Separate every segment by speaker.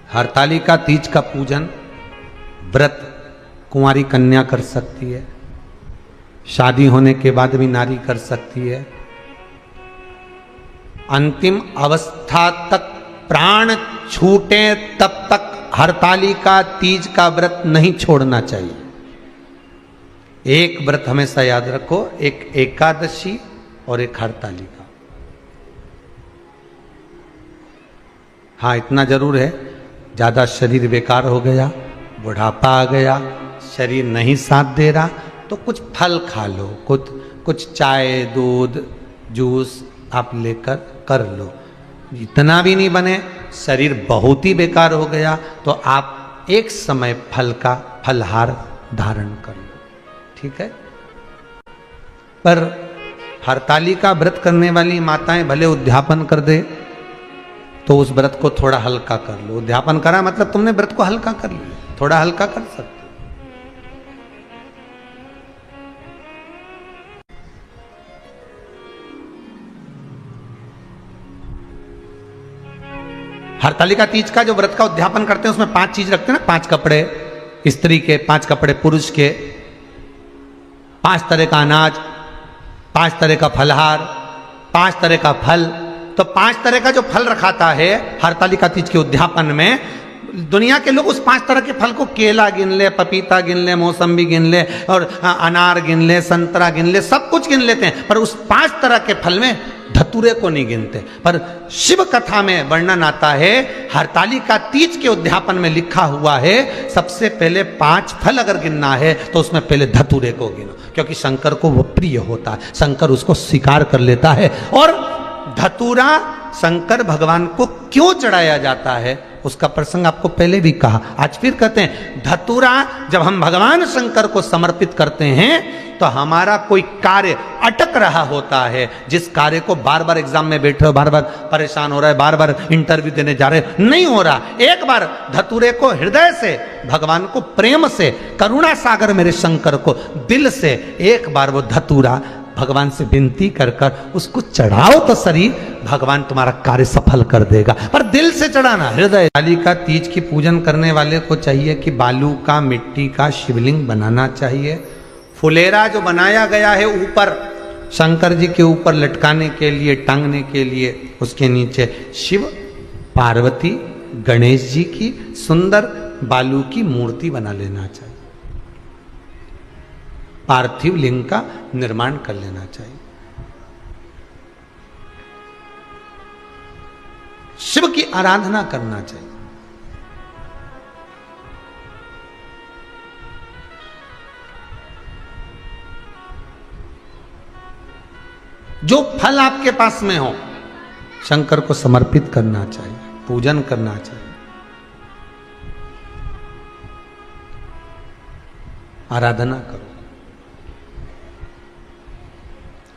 Speaker 1: हरतालिका तीज का पूजन व्रत कुंवारी कन्या कर सकती है, शादी होने के बाद भी नारी कर सकती है। अंतिम अवस्था तक प्राण छूटे तब तक हरतालिका तीज का व्रत नहीं छोड़ना चाहिए। एक व्रत हमेशा याद रखो, एक एकादशी और एक हरतालिका। हाँ, इतना जरूर है, ज्यादा शरीर बेकार हो गया, बुढ़ापा आ गया, शरीर नहीं साथ दे रहा, तो कुछ फल खा लो, कुछ चाय दूध जूस आप लेकर कर लो। इतना भी नहीं बने, शरीर बहुत ही बेकार हो गया, तो आप एक समय फल का फलहार धारण कर लो, ठीक है। पर हरतालिका व्रत करने वाली माताएं भले उद्यापन कर दे, तो उस व्रत को थोड़ा हल्का कर लो। उद्यापन करा मतलब तुमने व्रत को हल्का कर लिया, थोड़ा हल्का कर सकते। हरतालिका तीज का जो व्रत का उद्यापन करते हैं उसमें 5 चीज रखते हैं ना, 5 कपड़े स्त्री के, 5 कपड़े पुरुष के, 5 तरह का अनाज, 5 तरह का फलहार, 5 तरह का फल। तो 5 तरह का जो फल रखाता है हरतालिका तीज के उद्यापन में, दुनिया के लोग उस 5 तरह के फल को केला गिन ले, पपीता गिन ले, मौसम्बी गिन ले, और अनार गिन ले, संतरा गिन ले, सब कुछ गिन लेते हैं, पर उस 5 तरह के फल में धतूरे को नहीं गिनते। पर शिव कथा में वर्णन आता है, हरतालिका तीज के उद्यापन में लिखा हुआ है, सबसे पहले 5 फल अगर गिनना है तो उसमें पहले धतूरे को गिनो, क्योंकि शंकर को वो प्रिय होता है, शंकर उसको स्वीकार कर लेता है। और धतूरा शंकर भगवान को क्यों चढ़ाया जाता है उसका प्रसंग आपको पहले भी कहा, आज फिर कहते हैं। धतूरा जब हम भगवान शंकर को समर्पित करते हैं तो हमारा कोई कार्य अटक रहा होता है, जिस कार्य को बार बार एग्जाम में बैठे हो, बार बार परेशान हो रहा है, बार बार इंटरव्यू देने जा रहे हो, नहीं हो रहा, एक बार धतूरे को हृदय से, भगवान को प्रेम से, करुणा सागर मेरे शंकर को दिल से एक बार वो धतूरा भगवान से विनती कर कर उसको चढ़ाओ तो सही, भगवान तुम्हारा कार्य सफल कर देगा। पर दिल से चढ़ाना, हृदय। हरतालिका तीज की पूजन करने वाले को चाहिए कि बालू का, मिट्टी का शिवलिंग बनाना चाहिए। फुलेरा जो बनाया गया है ऊपर शंकर जी के ऊपर लटकाने के लिए, टांगने के लिए, उसके नीचे शिव पार्वती गणेश जी की सुंदर बालू की मूर्ति बना लेना चाहिए, पार्थिव लिंग का निर्माण कर लेना चाहिए। शिव की आराधना करना चाहिए। जो फल आपके पास में हो शंकर को समर्पित करना चाहिए, पूजन करना चाहिए, आराधना करो।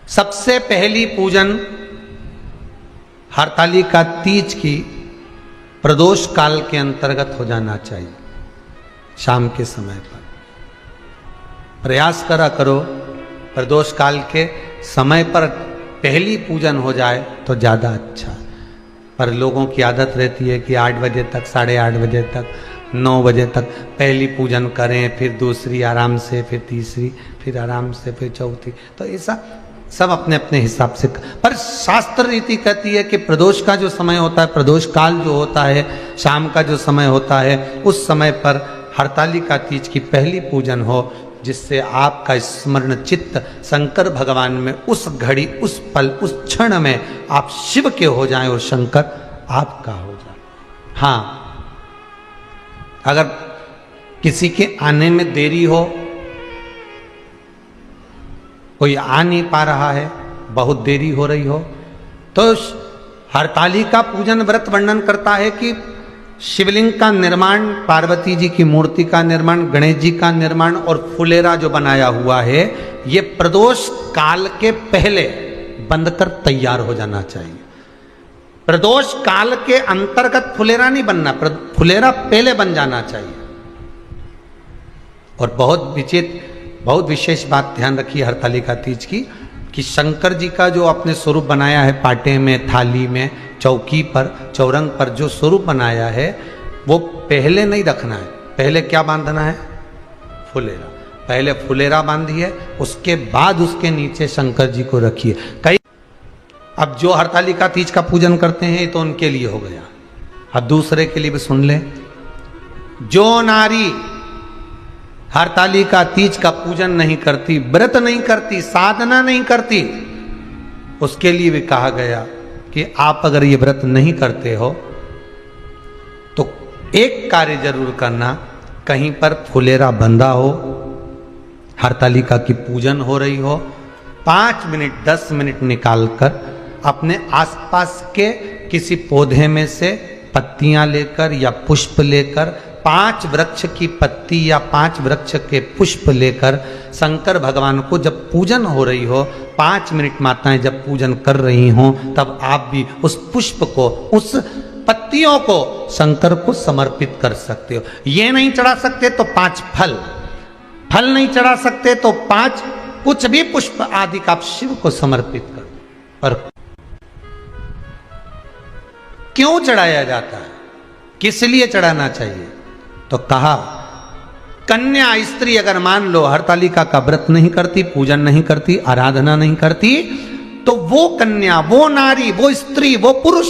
Speaker 1: सबसे पहली पूजन हरतालिका तीज की प्रदोष काल के अंतर्गत हो जाना चाहिए, शाम के समय पर। प्रयास करा करो प्रदोष काल के समय पर पहली पूजन हो जाए तो ज़्यादा अच्छा। पर लोगों की आदत रहती है कि 8 बजे तक, 8:30 बजे तक, 9 बजे तक पहली पूजन करें, फिर दूसरी आराम से, फिर तीसरी, फिर आराम से, फिर चौथी। तो ऐसा सब अपने अपने हिसाब से। पर शास्त्र रीति कहती है कि प्रदोष का जो समय होता है, प्रदोष काल जो होता है, शाम का जो समय होता है, उस समय पर हरतालिका तीज की पहली पूजन हो, जिससे आपका स्मरण चित्त शंकर भगवान में उस घड़ी, उस पल, उस क्षण में आप शिव के हो जाएं और शंकर आपका हो जाए। हाँ, अगर किसी के आने में देरी हो, कोई आ नहीं पा रहा है, बहुत देरी हो रही हो, तो हरतालिका पूजन व्रत वर्णन करता है कि शिवलिंग का निर्माण, पार्वती जी की मूर्ति का निर्माण, गणेश जी का निर्माण और फुलेरा जो बनाया हुआ है, ये प्रदोष काल के पहले बंधकर तैयार हो जाना चाहिए। प्रदोष काल के अंतर्गत फुलेरा नहीं बनना, फुलेरा पहले बन जाना चाहिए। और बहुत विशेष बात ध्यान रखिए हरतालिका तीज की, कि शंकर जी का जो अपने स्वरूप बनाया है, पाटे में, थाली में, चौकी पर, चौरंग पर जो स्वरूप बनाया है, वो पहले नहीं रखना है। पहले क्या बांधना है? फुलेरा। पहले फुलेरा बांधिए, उसके बाद उसके नीचे शंकर जी को रखिए। कई अब जो हरतालिका तीज का पूजन करते हैं तो उनके लिए हो गया। अब दूसरे के लिए भी सुन ले। जो नारी हरतालिका तीज का पूजन नहीं करती, व्रत नहीं करती, साधना नहीं करती, उसके लिए भी कहा गया कि आप अगर ये व्रत नहीं करते हो तो एक कार्य जरूर करना, कहीं पर फुलेरा बंधा हो, हरतालिका की पूजन हो रही हो, 5 मिनट 10 मिनट निकालकर अपने आसपास के किसी पौधे में से पत्तियां लेकर या पुष्प लेकर, 5 वृक्ष की पत्ती या 5 वृक्ष के पुष्प लेकर शंकर भगवान को जब पूजन हो रही हो, 5 मिनट माताएं जब पूजन कर रही हों, तब आप भी उस पुष्प को, उस पत्तियों को शंकर को समर्पित कर सकते हो। ये नहीं चढ़ा सकते तो 5 फल, फल नहीं चढ़ा सकते तो 5 कुछ भी पुष्प आदि का आप शिव को समर्पित कर। पर क्यों चढ़ाया जाता है, किस लिए चढ़ाना चाहिए? तो कहा कन्या स्त्री अगर मान लो हरतालिका का व्रत नहीं करती, पूजन नहीं करती, आराधना नहीं करती, तो वो कन्या, वो नारी, वो स्त्री, वो पुरुष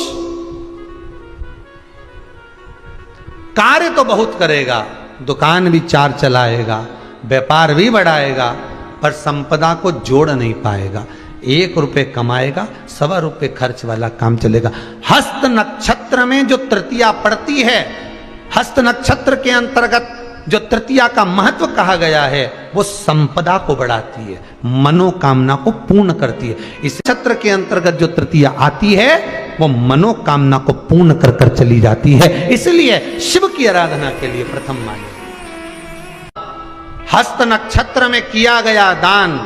Speaker 1: कार्य तो बहुत करेगा, दुकान भी 4 चलाएगा, व्यापार भी बढ़ाएगा, पर संपदा को जोड़ नहीं पाएगा। 1 रुपए कमाएगा, 1.25 रुपए खर्च वाला काम चलेगा। हस्त नक्षत्र में जो तृतीया पड़ती है, हस्त नक्षत्र के अंतर्गत जो तृतीया का महत्व कहा गया है, वो संपदा को बढ़ाती है, मनोकामना को पूर्ण करती है। इस नक्षत्र के अंतर्गत जो तृतीया आती है वो मनोकामना को पूर्ण कर कर चली जाती है। इसलिए शिव की आराधना के लिए प्रथम माने। हस्त नक्षत्र में किया गया दान,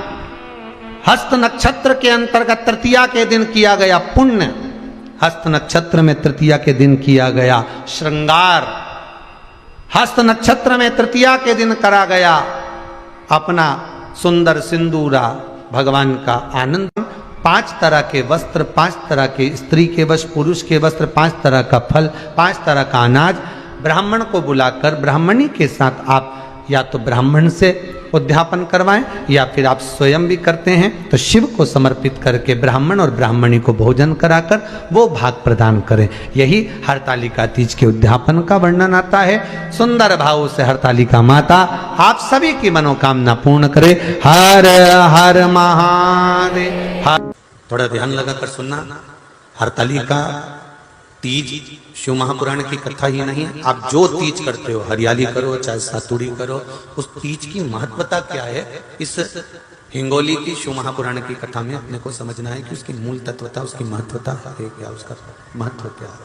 Speaker 1: हस्त नक्षत्र के अंतर्गत तृतीया के दिन किया गया पुण्य, हस्त नक्षत्र में तृतीया के दिन किया गया श्रृंगार, हस्त नक्षत्र में तृतीया के दिन करा गया अपना सुंदर सिंदूरा, भगवान का आनंद, 5 तरह के वस्त्र, 5 तरह के स्त्री के वस्त्र, पुरुष के वस्त्र, 5 तरह का फल, 5 तरह का अनाज, ब्राह्मण को बुलाकर ब्राह्मणी के साथ आप या तो ब्राह्मण से उद्यापन करवाएं या फिर आप स्वयं भी करते हैं तो शिव को समर्पित करके ब्राह्मण और ब्राह्मणी को भोजन कराकर वो भाग प्रदान करें। यही हरतालिका तीज के उद्यापन का वर्णन आता है। सुंदर भाव से हरतालिका माता आप सभी की मनोकामना पूर्ण करे। हर हर महादेव। थोड़ा ध्यान लगाकर सुनना। हरतालिका तीज शिव महापुराण की कथा ही नहीं है। आप जो तीज करते हो, हरियाली करो चाहे सातुड़ी करो, उस तीज की महत्वता क्या है, इस हिंगोली की शिव महापुराण की कथा में अपने को समझना है कि उसकी मूल तत्वता, उसकी महत्वता है क्या, उसका महत्व क्या है।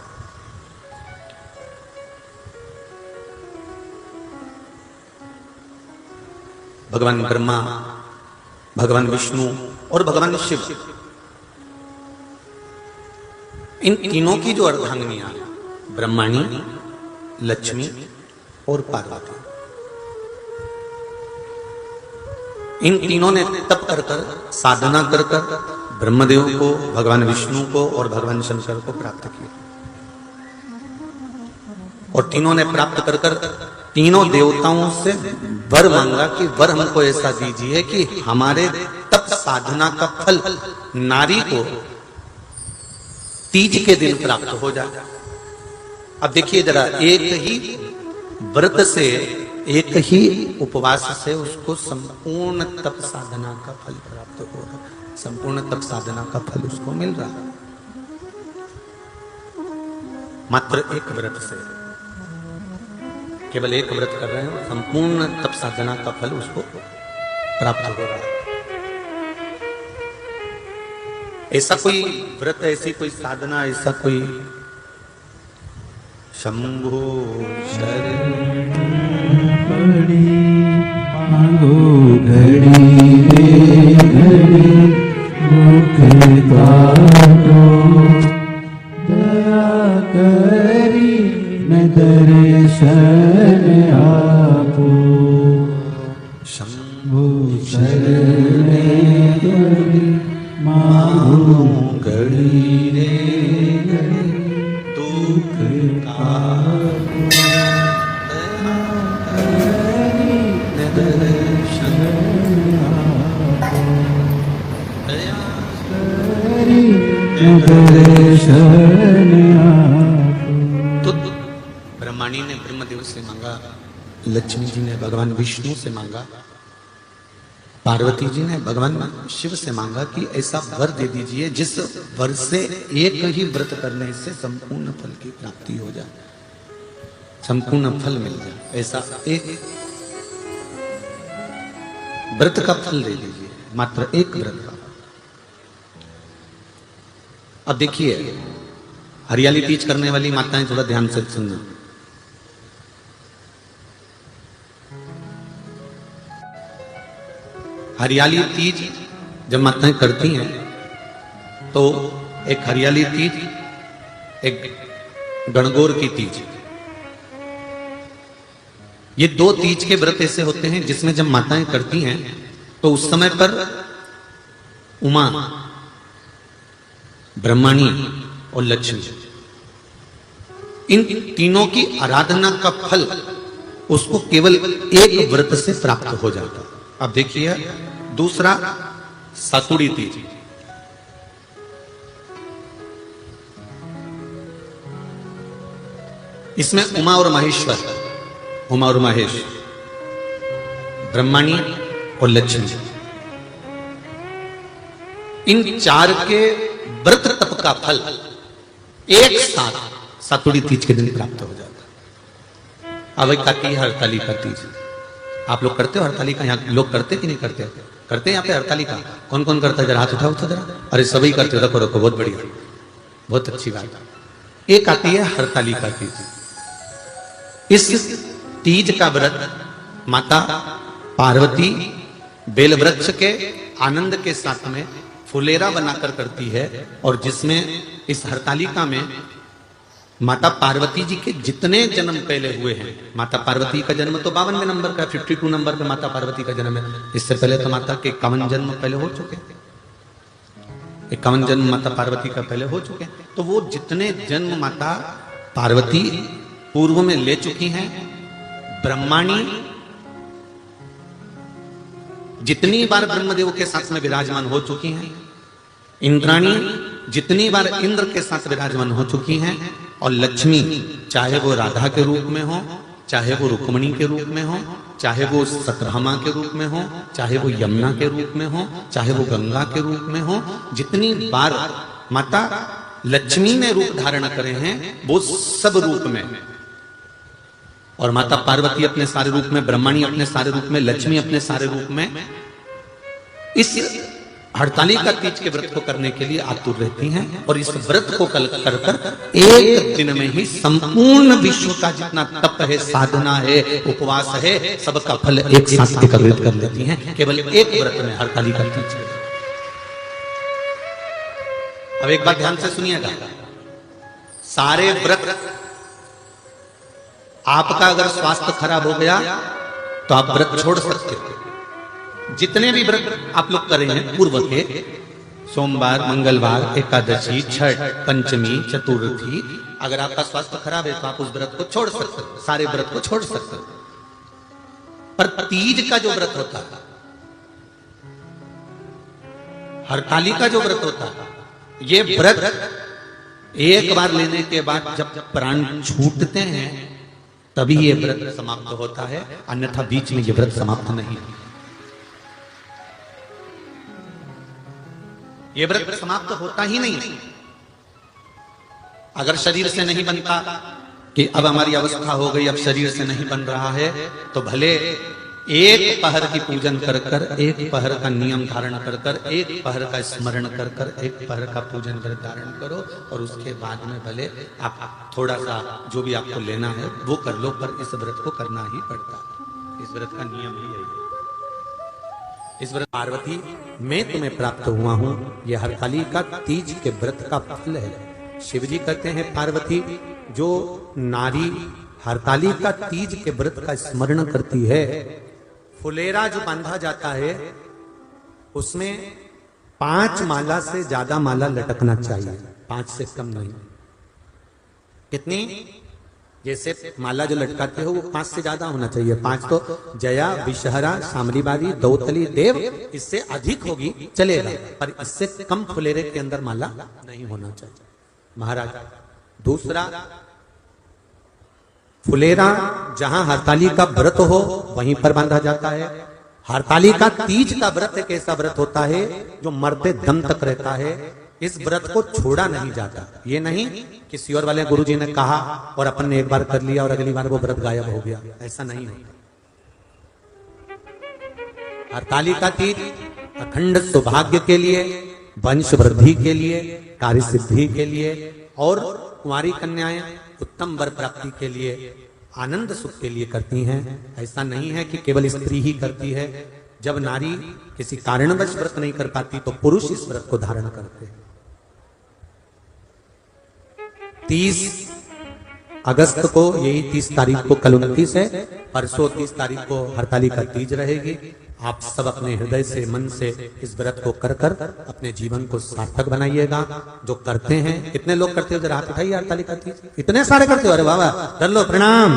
Speaker 1: भगवान ब्रह्मा, भगवान विष्णु और भगवान शिव, इन तीनों की जो अर्धांगिनियां, ब्रह्माणी, लक्ष्मी और पार्वती, इन तीनों ने तप कर कर, साधना कर कर ब्रह्मदेव को, भगवान विष्णु को और भगवान शंकर को प्राप्त किया। और तीनों ने प्राप्त कर कर तीनों देवताओं से वर मांगा कि वर हमको ऐसा दीजिए कि हमारे तप साधना का फल नारी को तीज के दिन प्राप्त हो जाए। अब देखिए जरा, एक ही व्रत से, एक ही उपवास से उसको संपूर्ण तप साधना का फल प्राप्त हो रहा है, संपूर्ण तप साधना का फल उसको मिल रहा है। मात्र एक व्रत से, केवल एक व्रत कर रहे हैं, संपूर्ण तप साधना का फल उसको प्राप्त हो रहा है। ऐसा कोई व्रत, ऐसी कोई साधना, ऐसा कोई शंभो शरण
Speaker 2: पड़ी मांगो घड़ी रे घड़ी मुख द्वारो दया करी न दर्शन आपो शंभो शरण पड़ी मांगो घड़ी रे घड़ी दुख का
Speaker 1: तो ब्रह्माणी ने ब्रह्मदेव से मांगा, लक्ष्मी जी ने भगवान विष्णु से मांगा, पार्वती जी ने भगवान शिव से मांगा कि ऐसा वर दे दीजिए जिस वर से एक ही व्रत करने से संपूर्ण फल की प्राप्ति हो जाए, संपूर्ण फल मिल जाए। ऐसा एक व्रत का फल दे दीजिए, मात्र एक व्रत का। अब देखिए, हरियाली तीज करने वाली माताएं थोड़ा ध्यान से सुनना। हरियाली तीज जब माताएं करती हैं तो एक हरियाली तीज, एक गणगौर की तीज, ये दो तीज के व्रत ऐसे होते हैं जिसमें जब माताएं करती हैं तो उस समय पर उमा, ब्रह्माणी और लक्ष्मी, इन तीनों की आराधना का फल उसको केवल एक व्रत से प्राप्त हो जाता। अब देखिए दूसरा सातुड़ी तीज। इसमें उमा और महेश्वर, उमा और महेश, ब्रह्माणी और लक्ष्मी, इन चार के व्रत तप का फल एक साथ सातुड़ी तीज के दिन प्राप्त हो जाता। अब एक आती है हरतालिका तीज। आप लोग करते हो हरतालिका? यहाँ लोग करते कि नहीं करते? करते हैं यहाँ पे हरतालिका? कौन कौन करता है? जरा हाथ उठाओ तो जरा। अरे सभी करते हो, रखो रखो, बहुत बढ़िया, बहुत अच्छी बात। एक आती है हरतालिका तीज। इस तीज का व्रत माता पार्वती बेल वृक्ष के आनंद के साथ में फुलेरा बनाकर करती है, और जिसमें इस हरतालिका में माता पार्वती जी के जितने जन्म पहले हुए हैं, माता पार्वती का जन्म तो 52वें नंबर का, 52 नंबर पे माता पार्वती का जन्म है। इससे पहले तो माता के 51 जन्म पहले हो चुके हैं, 51 जन्म माता पार्वती का पहले हो चुके हैं। तो वो जितने जन्म माता पार्वती पूर्व में ले चुकी हैं, ब्रह्माणी जितनी बार ब्रह्मदेव के साथ में विराजमान हो चुकी हैं, इंद्राणी जितनी बार इंद्र के साथ विराजमान हो चुकी हैं, और लक्ष्मी चाहे वो राधा के रूप में हो, चाहे वो रुक्मणी के रूप में हो, चाहे वो सतभामा के रूप में हो, चाहे वो यमुना के रूप में हो, चाहे वो गंगा के रूप में हो, जितनी बार माता लक्ष्मी ने रूप धारण करे हैं वो सब रूप में, और माता पार्वती अपने सारे रूप में, ब्रह्माणी अपने सारे रूप में, लक्ष्मी अपने सारे रूप में इस हरतालिका तीज के व्रत को करने के लिए आतुर रहती हैं। और इस व्रत को कर कर एक दिन में ही संपूर्ण विश्व का जितना तप है, साधना है, उपवास है, सबका फल एक साथ एकत्रित कर लेती हैं केवल एक व्रत में, हरतालिका तीज। अब एक बात ध्यान से सुनिएगा, सारे व्रत, आपका अगर स्वास्थ्य खराब हो गया तो आप व्रत छोड़ सकते हो। जितने भी व्रत आप लोग कर रहे हैं पूर्व के, सोमवार, मंगलवार, एकादशी, छठ, पंचमी, चतुर्थी, अगर आपका स्वास्थ्य खराब है तो आप उस व्रत को छोड़ सकते हो, सारे व्रत को छोड़ सकते हो। पर तीज का जो व्रत होता है, हरतालिका जो व्रत होता है, ये व्रत एक बार लेने के बाद जब प्राण छूटते हैं तभी ये व्रत समाप्त होता है, अन्यथा बीच में ये व्रत समाप्त नहीं। ये व्रत समाप्त होता ही नहीं। अगर शरीर से नहीं बनता कि अब हमारी अवस्था हो गई, अब शरीर से नहीं बन रहा है, तो भले एक पहर की पूजन कर कर, एक पहर का नियम धारण कर कर, एक पहर का स्मरण कर कर, एक पहर का पूजन कर धारण करो, और उसके बाद में भले आप थोड़ा सा जो भी आपको लेना है वो कर लो, पर इस व्रत को करना ही पड़ता है। इस व्रत का नियम ही यही है। इस व्रत पार्वती मैं तुम्हें प्राप्त हुआ हूं, यह हरतालिका तीज के व्रत का फल है। शिव जी कहते हैं पार्वती, जो नारी हरतालिका तीज के व्रत का स्मरण करती है, फुलेरा जो बांधा जाता है उसमें 5 माला से ज्यादा माला लटकना चाहिए, 5 से कम नहीं। कितनी? जैसे माला जो लटकाते हो वो 5 से ज्यादा होना चाहिए। 5 तो जया, विषहरा, शामलीबारी, दौतली, देव, इससे अधिक होगी चलेगा, पर इससे कम फुलेरे के अंदर माला नहीं होना चाहिए महाराज। दूसरा, फुलेरा जहां हरताली का व्रत हो वहीं पर बांधा जाता है। हरताली का तीज का व्रत एक ऐसा व्रत होता है जो मरते दम तक रहता है। इस व्रत को छोड़ा नहीं जाता। ये नहीं किसी और वाले गुरुजी ने कहा और अपन ने एक बार कर लिया और अगली बार वो व्रत गायब हो गया, ऐसा नहीं होता। हरताली का तीज अखंड सौभाग्य के लिए, वंश वृद्धि के लिए, कार्य सिद्धि के लिए और कुंवारी कन्याएं उत्तम वर प्राप्ति के लिए, आनंद सुख के लिए करती हैं। ऐसा नहीं है कि केवल स्त्री ही करती है। जब नारी किसी कारणवश व्रत नहीं कर पाती तो पुरुष इस व्रत को धारण करते हैं। 30 अगस्त को, यही 30 तारीख को, कल 29 है, परसों 30 तारीख को हरताली का तीज रहेगी। आप सब अपने हृदय से, मन से इस व्रत को कर कर अपने जीवन को सार्थक बनाइएगा। जो करते हैं, कितने लोग करते हो जरा हाथ उठाइए हरताली का तीज। इतने सारे करते हो, अरे बाबा कर लो, प्रणाम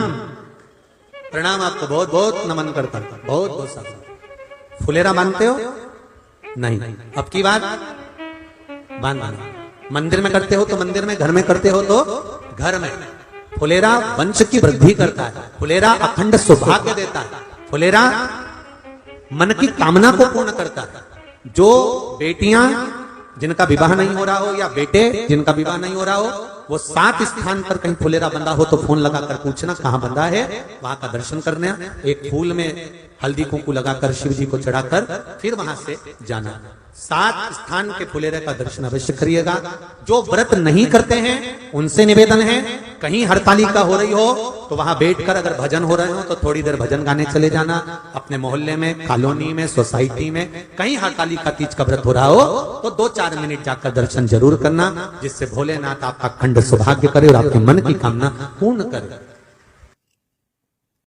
Speaker 1: प्रणाम, आपको बहुत बहुत नमन करता हूं, बहुत बहुत सारा। फुलेरा बांधते हो? नहीं। अब की बात बांधना। मंदिर में करते हो तो मंदिर में, घर में करते हो तो घर में। फुलेरा वंश की वृद्धि करता है, फुलेरा अखंड सौभाग्य देता है, फुलेरा मन की कामना को पूर्ण करता है। जो बेटियां जिनका विवाह नहीं हो रहा हो या बेटे जिनका विवाह नहीं हो रहा हो, वो 7 स्थान पर कहीं फुलेरा बंधा हो तो फोन लगाकर पूछना कहां बंधा है, वहां का दर्शन करना। एक फूल में हल्दी कुंकू लगाकर शिव जी को चढ़ाकर फिर वहां से जाना। 7 स्थान के फुलेरे का दर्शन अवश्य करिएगा। जो व्रत नहीं करते हैं उनसे निवेदन है, कहीं हरताली का हो रही हो तो वहां बैठकर अगर भजन हो रहे हो तो थोड़ी देर भजन गाने चले जाना। अपने मोहल्ले में, कॉलोनी में, सोसाइटी में कहीं हरताली का तीज का व्रत हो रहा हो तो 2-4 मिनट जाकर दर्शन जरूर करना, जिससे भोलेनाथ आपका अखंड सौभाग्य करे और आपके मन की कामना पूर्ण करे।